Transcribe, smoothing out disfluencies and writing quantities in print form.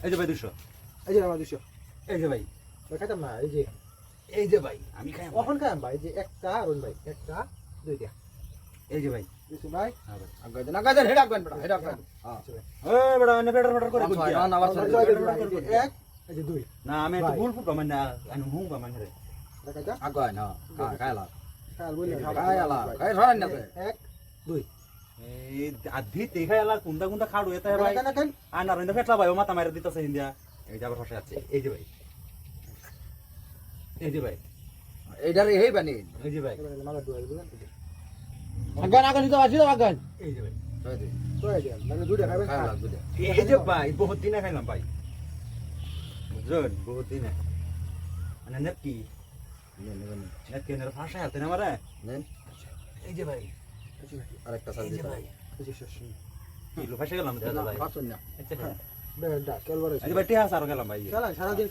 এই যে ভাই 200 এই যে আমার 200 এই যে ভাই ভাই খাইতাম না এই যে ভাই আমি খাই কখন খাইম ভাই যে একটা রুন ভাই একটা দুইটা এই যে ভাই দিছি ভাই হ্যাঁ ভাই আগাইদেন হেড আগাইন বড় হেড আগাইন এই বড় এনে ফেডার ফেডার করে কই না আবার এক এই যে দুই না আমি তো ভুল ফুট মানে আমি হুঁ বা মানে রে দেখাইতা আগাইন হ্যাঁ খাইলা কাল বলি খাইলা খাই ধরেন না এক দুই এই আধি দেখাই আলা কুন্দা কুন্দা খাড়ু এতে ভাই কেন কেন আনার ইন্দা ফেটলা ভাই ও মাথা মাইরা দিতেছে ইন্ডিয়া এই যে আবার ফসে আছে এই যে ভাই এই যে ভাই এইডার এই বানি এই যে ভাই মালা দুই বুঝলেন আগান আগান দিতে আসি আগান এই যে ভাই তো এই যে মানে দুইটা খাবেন খাইলা দুধ এই যে ভাই বহুত দিনে খাইলাম ভাই বুঝছেন বহুত দিনে মানে নেকি নেকি এর ভাষা আছে না মারে নেন এই যে ভাই আরেকটা সাল এই যে দিতে ভাই এই যে শেষ এই লো ভাষা গেলাম দাদা ভাই পাঁচশো না বেড়া কেলবার এই যে ভাই টিয়া সার গেলাম ভাই চলা সারা দিন